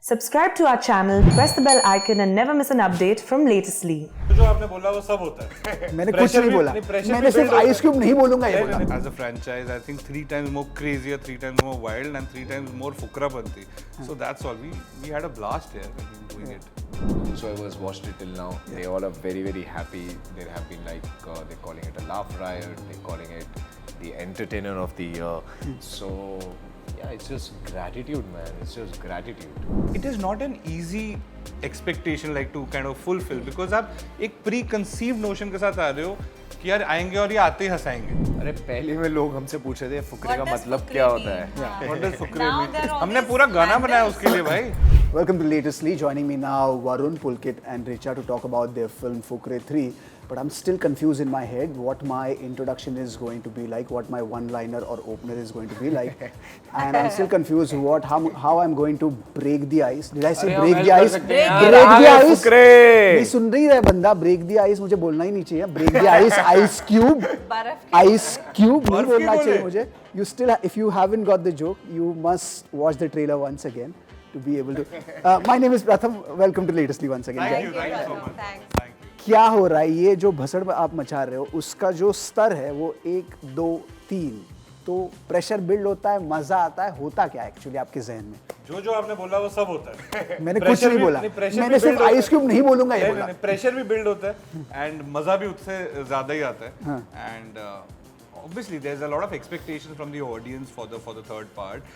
Subscribe to our channel, press the bell icon and never miss an update from Latestly. जो आपने बोला वो सब होता है मैंने कुछ नहीं बोला मैंने सिर्फ आइस क्यूब नहीं बोलूंगा ये बोला As a franchise, I think 3 times more crazier, 3 times more wild, and 3 times more fukra banti. So that's all. We had a blast here doing it. Whoever's watched it till now, they all are very, very happy. They have been like, they're calling it a laugh riot, they're calling it the entertainer of the year. So, yeah, it's just gratitude, man. It's just gratitude. It is not an easy expectation like to kind of fulfill because आप एक preconceived notion के साथ आ रहे हो कि यार आएंगे और ये आते ही हंसाएंगे. अरे पहले में लोग हमसे पूछे थे फुकरे का मतलब क्या होता है? What does Fukrey mean? हमने पूरा गाना बनाया उसके लिए भाई. Welcome to Latestly. Joining me now, Varun, Pulkit and Richa to talk about their film Fukrey 3. But I'm still confused in my head what my introduction is going to be like, what my one-liner or opener is going to be like. And I'm still confused how I'm going to break the ice. Did I say break the ice? Break the ice. नहीं सुन रही है बंदा. Break the ice मुझे बोलना ही नहीं चाहिए. Break the ice. Ice cube. Ice cube नहीं बोलना चाहिए मुझे. You still, if you haven't got the joke, you must watch the trailer once again to be able to. My name is Pratham. Welcome to Latestly once again. Thank you so much. Thanks. क्या हो रहा है ये जो भसड़ आप मचा रहे हो उसका जो स्तर है वो 1 2 3 तो प्रेशर बिल्ड होता है मजा आता है होता क्या एक्चुअली आपके जहन में जो आपने बोला वो सब होता है. मैंने कुछ नहीं बोला मैंने सिर्फ आइस क्यूब नहीं बोलूंगा ये बोला. प्रेशर भी बिल्ड होता है एंड मजा भी उससे ज्यादा ही आता है and obviously there's a lot of expectations from the audience for the third part.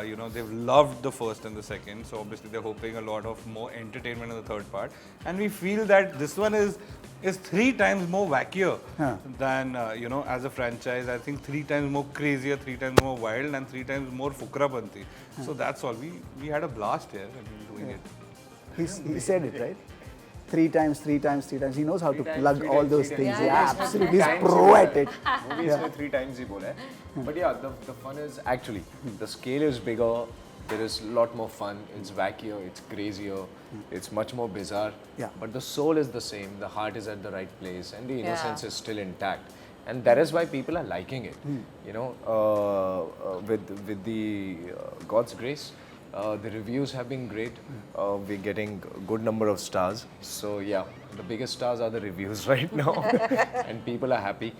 You know, they've loved the first and the second, so obviously they're hoping a lot of more entertainment in the third part, and we feel that this one is 3 times more wackier than you know, as a franchise. I think 3 times more crazier, 3 times more wild, and 3 times more fukra banti. So that's all. We had a blast here doing it. He said it right. 3 times. He knows how to plug all those things. Yeah, absolutely. He's pro at it. Movies में 3 times ही बोला है. But yeah, the fun is actually the scale is bigger. There is a lot more fun. It's wackier. It's crazier. It's much more bizarre. Yeah. But the soul is the same. The heart is at the right place, and the innocence is still intact. And that is why people are liking it. You know, with the God's grace. The reviews have been great. We're getting a good number of stars. So yeah, the biggest stars are the reviews right now, and people are happy.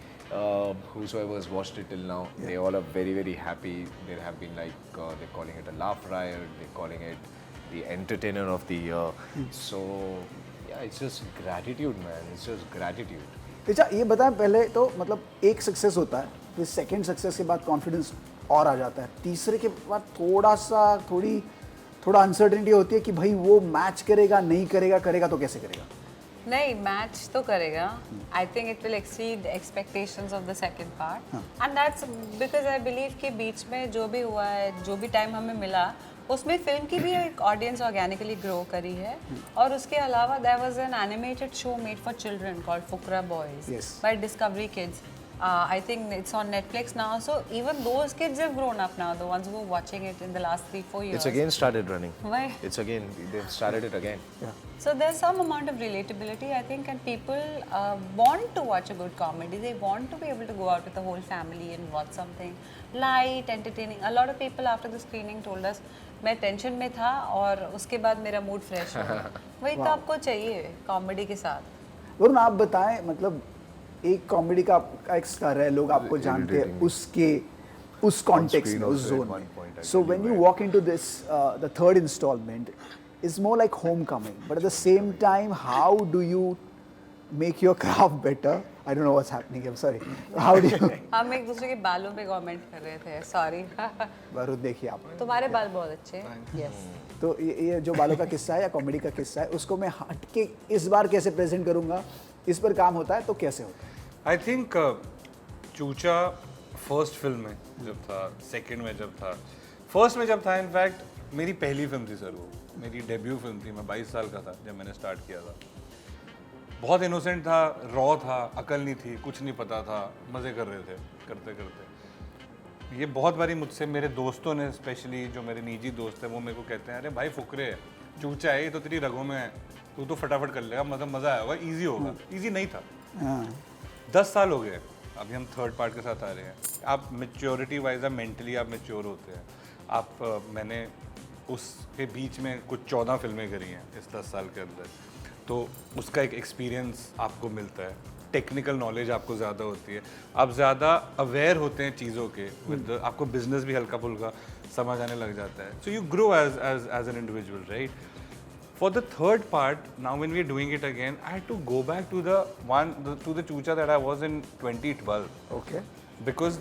Whosoever has watched it till now, they all are very, very happy. They have been like, they're calling it a laugh riot. They're calling it the entertainer of the year. So yeah, it's just gratitude, man. It's just gratitude. अच्छा ये बताएं पहले तो मतलब एक success होता है फिर सेकंड सक्सेस के बाद कॉन्फिडेंस और आ जाता है तीसरे के बाद थोड़ा अनसर्टेनिटी होती है कि भाई वो मैच करेगा नहीं करेगा तो कैसे करेगा. नहीं मैच तो करेगा. I think it will exceed expectations of the second part and that's because I believe कि बीच में जो भी हुआ है जो भी टाइम हमें मिला उसमें फिल्म की भी एक ऑडियंस ऑर्गेनिकली ग्रो करी है और उसके अलावा there was an animated show made for children called Fukra boys by Discovery Kids. I think it's on Netflix now, so even those kids have grown up now, the ones who were watching it in the last 3-4 years. It's again started running. Why? It's again, they've started it again. Yeah. So there's some amount of relatability, I think, and people want to watch a good comedy. They want to be able to go out with the whole family and watch something light, entertaining. A lot of people after the screening told us, मैं tension में था और उसके बाद मेरा mood fresh हो गया. वही तो आपको चाहिए कॉमेडी के साथ. वरुण आप बताएं मतलब एक कॉमेडी का एक स्तर है लोग आपको जानते हैं उस कॉन्टेक्स्ट में उस जोन में. So when you walk into this the third instalment is more like home coming but at the same time how do you make your craft better. I don't know what's happening. I am sorry. How do you हम एक दूसरे के बालों पे comment कर रहे थे. Sorry. Varun देखिए आप तुम्हारे बाल बहुत अच्छे हैं. यस. तो ये जो बालों का किस्सा है या कॉमेडी का किस्सा है उसको मैं हट के इस बार कैसे प्रेजेंट करूंगा इस पर काम होता है तो कैसे होता है. आई थिंक चूचा फर्स्ट फिल्म में जब था, सेकंड में जब था, फर्स्ट में जब था इनफैक्ट मेरी पहली फिल्म थी सर. वो मेरी डेब्यू फिल्म थी. मैं 22 साल का था जब मैंने स्टार्ट किया था. बहुत इनोसेंट था, रॉ था, अकल नहीं थी, कुछ नहीं पता था, मज़े कर रहे थे करते करते. ये बहुत बारी मुझसे मेरे दोस्तों ने, स्पेशली जो मेरे निजी दोस्त हैं, वो मेरे को कहते हैं अरे भाई फुकरे है, चूचा है, ये तो तेरी रगों में है, तू तो फटाफट कर लेगा, मतलब मज़ा आएगा, ईजी होगा. ईजी नहीं था. 10 साल हो गए, अभी हम थर्ड पार्ट के साथ आ रहे हैं. आप मेच्योरिटी वाइज आप मेंटली आप मेच्योर होते हैं. आप मैंने उसके बीच में कुछ 14 फिल्में करी हैं इस 10 साल के अंदर, तो उसका एक एक्सपीरियंस आपको मिलता है, टेक्निकल नॉलेज आपको ज़्यादा होती है, आप ज़्यादा अवेयर होते हैं चीज़ों के, विद आपको बिजनेस भी हल्का फुल्का समझ आने लग जाता है. So you grow as an individual, right? For the third part, now when we're doing it again, I had to go back to the Chucha that I was in 2012. Okay. Because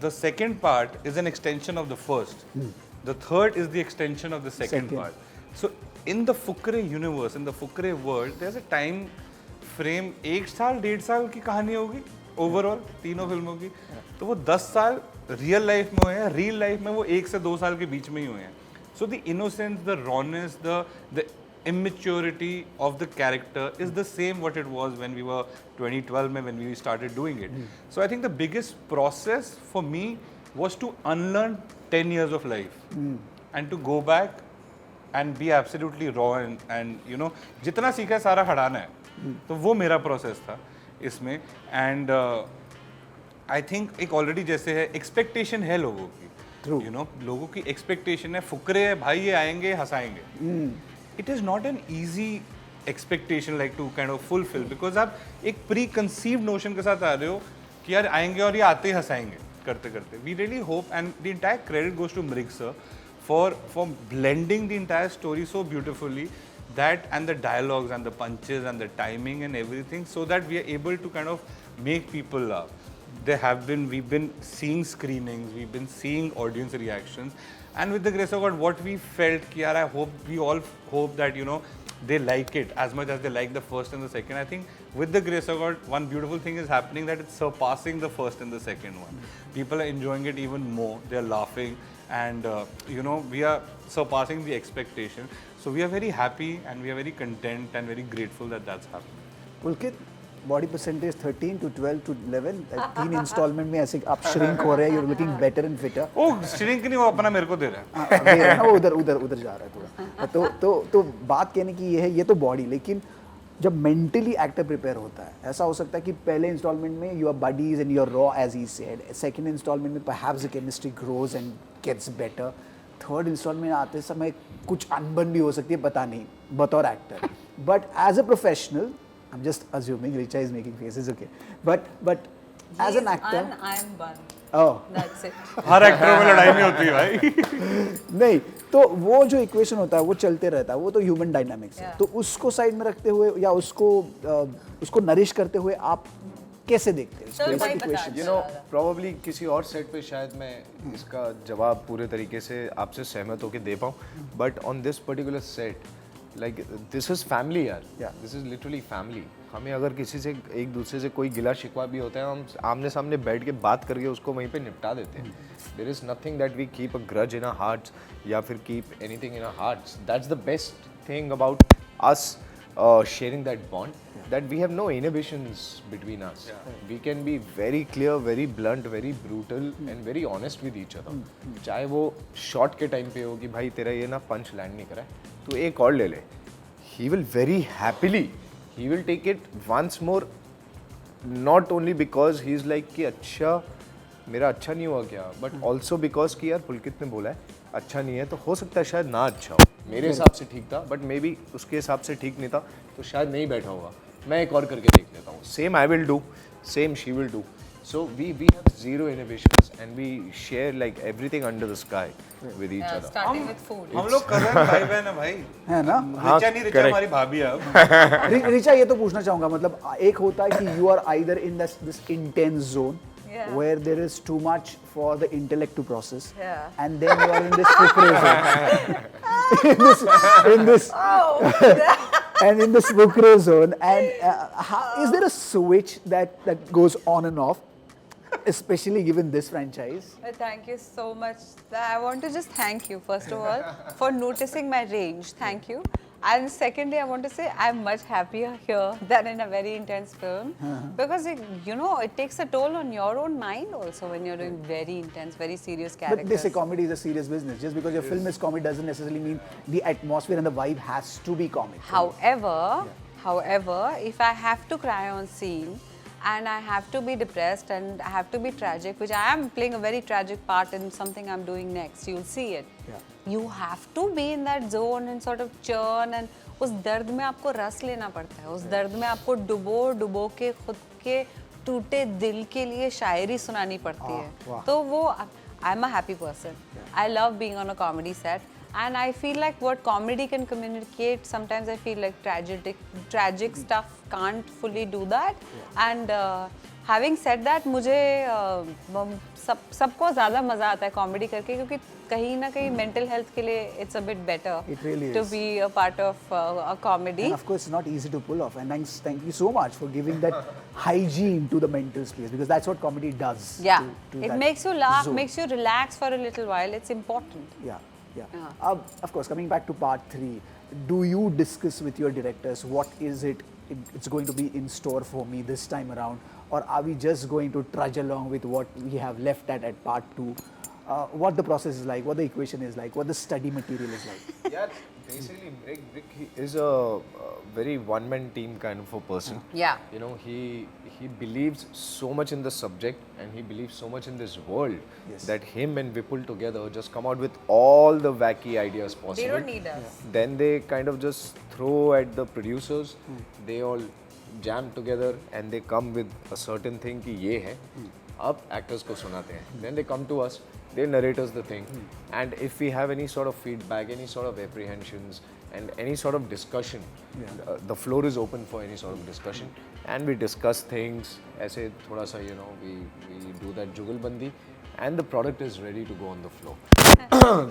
the second part is an extension of the first. The third is the extension of the second part. So in the Fukrey universe, in the Fukrey world, there's a time frame, 1 साल 1.5 साल की कहानी होगी overall तीनों फिल्मों की. तो वो 10 साल रियल लाइफ में हुए हैं, रियल लाइफ में वो 1 से 2 साल के बीच में ही हुए हैं. So the innocence, the rawness, the immaturity of the character is the same what it was when we were 2012 when we started doing it. So I think the biggest process for me was to unlearn 10 years of life and to go back and be absolutely raw and you know जितना सीखा है सारा हटाना है. तो वो मेरा process था इसमें. एंड आई थिंक एक ऑलरेडी जैसे है एक्सपेक्टेशन है लोगों की, यू नो लोगों की एक्सपेक्टेशन है फुकरे है भाई ये आएंगे हंसाएंगे. It is not an easy expectation like to kind of fulfill because आप एक pre-conceived notion के साथ आ रहे हो कि यार आएंगे और ये आते ही हंसाएंगे करते करते. We really hope and the entire credit goes to Mrig sir for blending the entire story so beautifully that and the dialogues and the punches and the timing and everything so that we are able to kind of make people laugh. We've been seeing screenings, we've been seeing audience reactions, and with the grace of God, what we felt, I hope we all hope that, you know, they like it as much as they like the first and the second. I think with the grace of God, one beautiful thing is happening that it's surpassing the first and the second one. People are enjoying it even more. They're laughing, and you know, we are surpassing the expectation. So we are very happy and we are very content and very grateful that that's happening. Pulkit, body percentage 13 to 12 to 11. 3 installment में ऐसे आप shrink हो रहे हैं. You're looking better and fitter. Oh, shrink नहीं, वो अपना मेरे को दे रहा है. दे रहा है ना, वो उधर जा रहा है थोड़ा. तो बात कहने की ये है, ये तो बॉडी, लेकिन जब मेंटली एक्टर प्रिपेयर होता है, ऐसा हो सकता है कि पहले इंस्टॉलमेंट में you are buddies and you are raw as he said. Second instalment में perhaps the chemistry grows and gets better. Third instalment आते समय कुछ अनबन भी हो सकती है, पता नहीं, बतौर actor. But as a professional, I'm just assuming Richa is making faces, okay. But as an actor, I'm bun. Oh, That's it. हर एक्टरों में लड़ाई नहीं होती है भाई. नहीं, तो वो जो इक्वेशन होता है वो चलते रहता है, वो तो ह्यूमन डायनामिक्स है. तो उसको साइड में रखते हुए या उसको नरिश करते हुए आप कैसे देखते हैं चलो इसको, भाई इक्वेशन? बता. यू नो प्रॉब्ली किसी और सेट पे शायद मैं इसका जवाब पूरे तरीके से आपसे सहमत होकर दे पाऊँ, but on this particular set like this is family यार. This is literally family. हमें अगर किसी से एक दूसरे से कोई गिला शिकवा भी होता है, हम आमने सामने बैठ के बात करके उसको वहीं पे निपटा देते हैं. There is nothing that we keep a grudge in our hearts या फिर keep anything in our hearts. That's the best thing about us sharing that bond, that we have no inhibitions between us. We can be very clear, very blunt, very brutal and very honest with each other. चाहे वो shot के time पे हो कि भाई तेरा ये ना पंच लैंड नहीं करा है, तो एक और ले ले. He will very happily, he will take it once more, not only because he is like कि अच्छा मेरा अच्छा नहीं हुआ क्या, बट ऑल्सो बिकॉज कि यार पुलकित ने बोला है अच्छा नहीं है, तो हो सकता है शायद ना अच्छा हो. मेरे हिसाब से ठीक था, बट मे बी उसके हिसाब से ठीक नहीं था, तो शायद नहीं बैठा होगा, मैं एक और करके देख लेता हूँ. Same I will do, same she will do. So we have zero inhibitions and we share like everything under the sky with each other. Starting with food. हम लोग कजन भाई बहन है भाई, है ना? रिचा नहीं, रिचा हमारी भाभी है अब. रिचा, ये तो पूछना चाहूंगा, मतलब एक होता है कि you are either in this intense zone where there is too much for the intellect to process, and then you are in this Fukrey zone. in this and in this Fukrey zone, and is there a switch that goes on and off, especially given this franchise? Thank you so much. I want to just thank you first of all for noticing my range. Thank you. And secondly, I want to say I'm much happier here than in a very intense film, because you know it takes a toll on your own mind also when you're doing very intense, very serious characters. But they say comedy is a serious business. Just because your film is comedy doesn't necessarily mean the atmosphere and the vibe has to be comic. However, if I have to cry on scene, and I have to be depressed and I have to be tragic, which I am playing a very tragic part in something I'm doing next. You'll see it. Yeah. You have to be in that zone and sort of churn, and उस दर्द में आपको रस लेना पड़ता है. उस दर्द में आपको डुबो के खुद के टूटे दिल के लिए शायरी सुनानी पड़ती है. तो वो I'm a happy person. I love being on a comedy set. And I feel like what comedy can communicate, sometimes I feel like tragic stuff can't fully do that. And having said that, मुझे सबको ज़्यादा मज़ा आता है comedy करके, क्योंकि कहीं ना कहीं mental health के लिए it's a bit better to be a part of a comedy. And of course, it's not easy to pull off. And thank you so much for giving that hygiene to the mental space, because that's what comedy does. Yeah, to it that makes you laugh, zone. makes you relax for a little while. It's important. Yeah. Of course, coming back to part 3, do you discuss with your directors what is it's going to be in store for me this time around, or are we just going to trudge along with what we have left at part 2? What the process is like, what the equation is like, what the study material is like? Yeah, basically, Rick he is a very one-man team kind of a person. Yeah. You know, he believes so much in the subject and he believes so much in this world that him and Vipul together just come out with all the wacky ideas possible. They don't need us. Then they kind of just throw at the producers. They all jam together and they come with a certain thing कि ये है. अब actors को सुनाते हैं. Then they come to us. They narrate us the thing, and if we have any sort of feedback, any sort of apprehensions, and any sort of discussion, the floor is open for any sort of discussion, and we discuss things. ऐसे थोड़ा सा, you know, we do that जुगलबंदी, and the product is ready to go on the floor.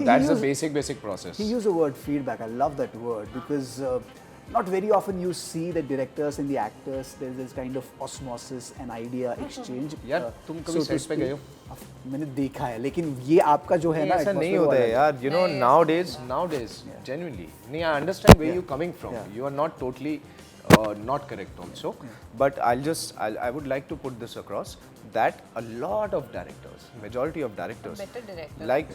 That's the basic process. He used the word feedback. I love that word, because not very often you see the directors and the actors, there's this kind of osmosis and idea exchange. यार तुम कभी set पे गए हो? मैंने देखा है, लेकिन ये आपका जो है ना, ऐसा नहीं होता है यार. You know, nowadays, genuinely. नहीं, I understand where you're coming from. You are not totally not correct also. But I would like to put this across that a lot of directors, majority of directors, Better director, like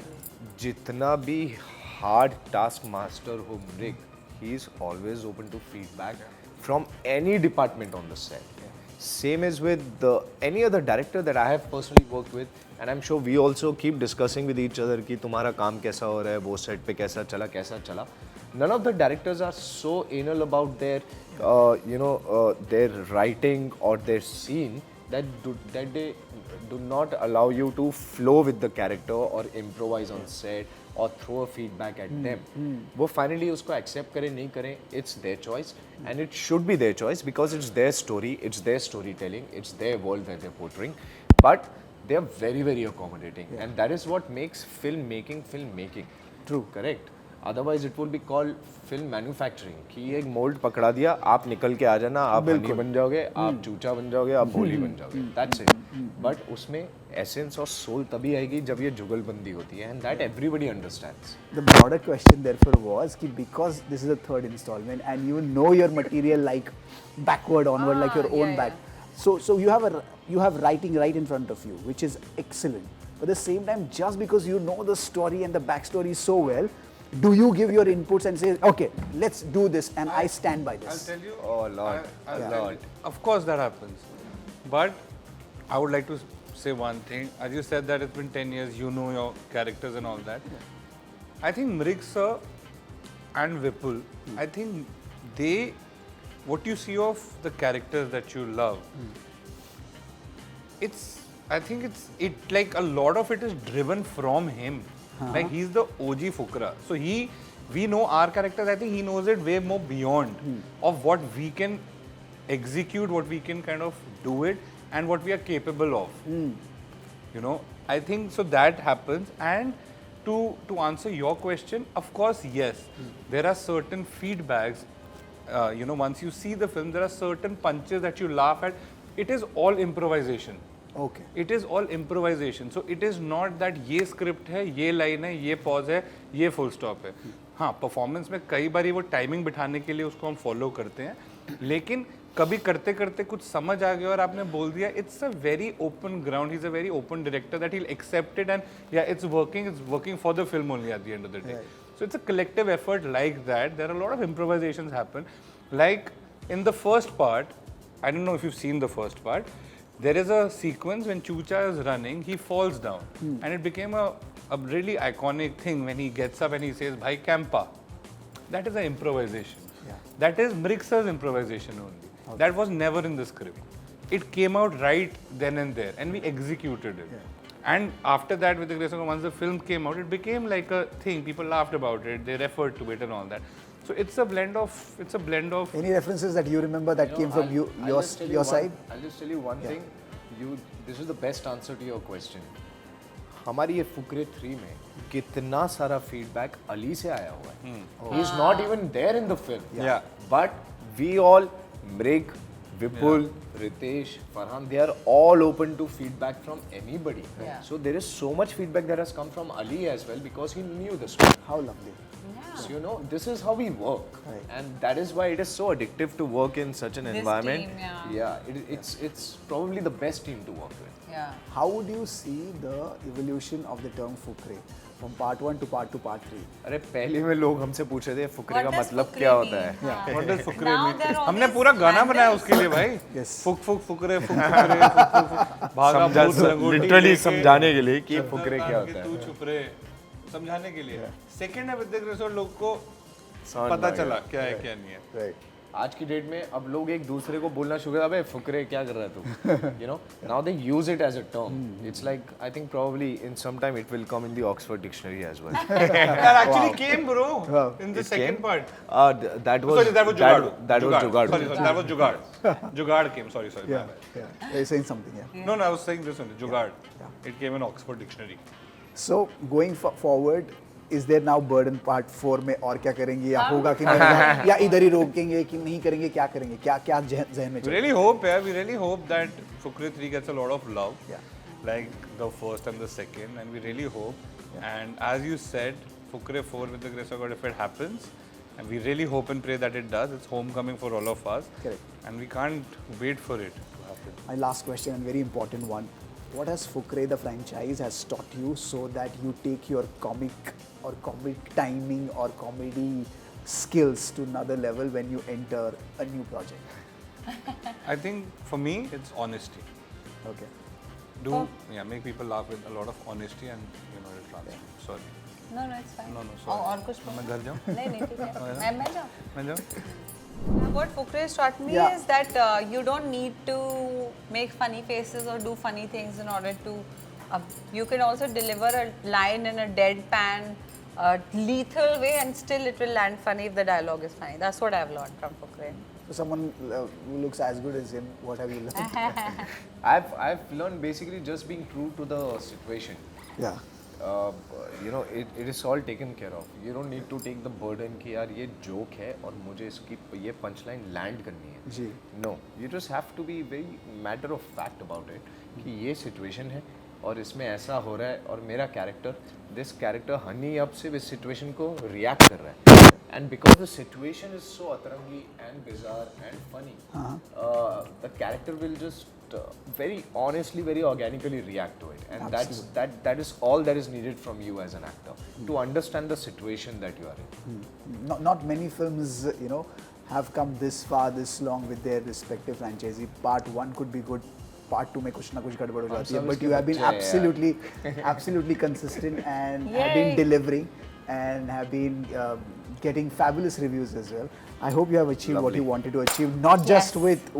जितना भी hard task master हो Rick, he is always open to feedback from any department on the set. Same as with any other director that I have personally worked with, and I'm sure we also keep discussing with each other कि तुम्हारा काम कैसा हो रहा है, वो set पे कैसा चला. None of the directors are so anal about their, their writing or their scene that they do not allow you to flow with the character or improvise on set or throw a feedback at them. वो finally उसको accept करें नहीं करें, it's their choice, and it should be their choice because it's their story, it's their storytelling, it's their world that they're portraying. But they are very, very accommodating, and that is what makes filmmaking. True. Correct. Otherwise it would be called film manufacturing कि एक mold पकड़ा दिया, आप निकल के आ जाना, आप हनी बन जाओगे, आप चूचा बन जाओगे, आप भोली बन जाओगे. That's it. But उसमें essence और soul तभी आएगी जब ये जुगलबंदी होती है, and that everybody understands. The broader question therefore was कि because this is the third installment and you know your material like backward onward, like your own back. So you have writing right in front of you, which is excellent. But at the same time, just because you know the story and the backstory so well, do you give your inputs and say, okay, let's do this, and I stand by this? I'll tell you. Oh Lord, Lord. Of course that happens. But I would like to say one thing. As you said that it's been 10 years, you know your characters and all that. I think Mrig sir and Vipul, I think what you see of the characters that you love, I think it's like a lot of it is driven from him. Like he's the OG Fukra. So we know our characters. I think he knows it way more beyond of what we can execute, what we can kind of do it, and what we are capable of. You know, I think so that happens. And to answer your question, of course, yes, there are certain feedbacks. Once you see the film, there are certain punches that you laugh at. It is all improvisation. Okay. It is all improvisation. So it is not that ये script है, ये line है, ये pause है, ये full stop है. हाँ, performance में कई बारी वो timing बिठाने के लिए उसको हम follow करते हैं. लेकिन कभी करते करते कुछ समझ आ गया और आपने बोल दिया, it's a very open ground. He's a very open director that he'll accept it, and yeah, it's working for the film only at the end of the day. Right. So it's a collective effort like that. There are a lot of improvisations happen. Like in the first part, I don't know if you've seen the first part. There is a sequence when Chucha is running, he falls down. And it became a really iconic thing when he gets up and he says, Bhai Campa. That is an improvisation. Yeah. That is Mrixa's improvisation only. Okay. That was never in the script. It came out right then and there, and we executed it. Yeah. And after that, with the grace of God, once the film came out, it became like a thing. People laughed about it, they referred to it and all that. So it's a blend of. Any references that you remember that came from your side? I'll just tell you one thing. This is the best answer to your question. हमारी ये फुकरे 3 में कितना सारा feedback Ali से आया हुआ है. He is not even there in the film. Yeah. But we all, Mrig, Vipul, Ritesh, Farhan, they are all open to feedback from anybody. Yeah. So there is so much feedback that has come from Ali as well because he knew the story. How lovely. So, you know, this is how we work. Right. And that is why it is so addictive to work in such an This environment. team, It's probably the best team to work with. Yeah. How would you see the evolution of the term Fukrey from part 1 to part 2, part 3? अरे पहले में लोग हमसे पूछ रहे थे फुकरे का What does मतलब फुकरे क्या होता mean? है? हाँ. What does Fukrey Now mean? they're all हमने these पूरा गाना बनाया handles. उसके लिए भाई. Yes. फुक फुकरे भागा भूत लंगोटी लिटरली लेके, समझाने के लिए कि चद्दर फुकरे तान क्या के होता है. तू छुप रहे समझाने के लिए. सेकंड है विद द ग्रेस ऑफ लोग को समझ पता में आ चला गया. क्या है क्या नहीं है. Right. आज की डेट में अब लोग एक दूसरे को बोलना शुरू कर अबे फुकरे क्या कर रहा है तू? You know, now they use it as a term. It's like I think probably in some time it will come in the Oxford dictionary as well. That actually came, bro, in the It second came? part. That was Sorry, that was Jugad. That was Jugad. Sorry, that was Jugad. Jugad came. Sorry. my Yeah. bad. Yeah. You're saying something, yeah. No, I was saying this only. Jugad. It came in Oxford dictionary. So going forward, is there now burden part 4 में और क्या करेंगे या होगा कि नहीं या इधर ही रोकेंगे कि नहीं करेंगे क्या करेंगे क्या जहन में We really hope, we really hope that Fukrey 3 gets a lot of love, Yeah. like the first and the second, and we really hope. And as you said, Fukrey 4 with the grace of God, if it happens, and we really hope and pray that it does, it's homecoming for all of us. Correct. And we can't wait for it to happen. My last question and very important one. What has Fukrey the franchise has taught you so that you take your comic timing or comedy skills to another level when you enter a new project? I think for me, it's honesty. Okay. Make people laugh with a lot of honesty and it'll translate. Sorry. No, it's fine. No, sorry. और कुछ मैं घर जाऊँ? नहीं ठीक है. मैं जाऊँ. मैं जाऊँ? What Fukrey has taught me Yeah. is that you don't need to make funny faces or do funny things in order to. You can also deliver a line in a deadpan, lethal way, and still it will land funny if the dialogue is funny. That's what I've learned from Fukrey. So someone who looks as good as him, what have you learned? I've learned basically just being true to the situation. Yeah. It is all taken care of. You don't need to take the burden कि यार ये joke है और मुझे इसकी ये punchline land करनी है. जी. No, you just have to be very matter of fact about it कि ये situation है और इसमें ऐसा हो रहा है और मेरा this character हनी अब से इस situation को react कर रहा है. And because the situation is so atrangi and bizarre and funny, the character will just very honestly, very organically react to it, and that is all that is needed from you as an actor to understand the situation that you are in. Not many films, have come this far, this long with their respective franchisee. Part 1 could be good. Part 2 में कुछ ना कुछ गड़बड़ हो जाती है, but you have been absolutely consistent and have been delivering and have been getting fabulous reviews as well. I hope you have achieved what you wanted to achieve, not just with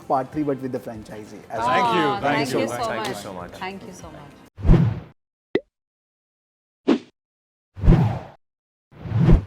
part 3 but with the franchisee as well. Thank you. Thank you so much. Thank you so much. Thank you so much.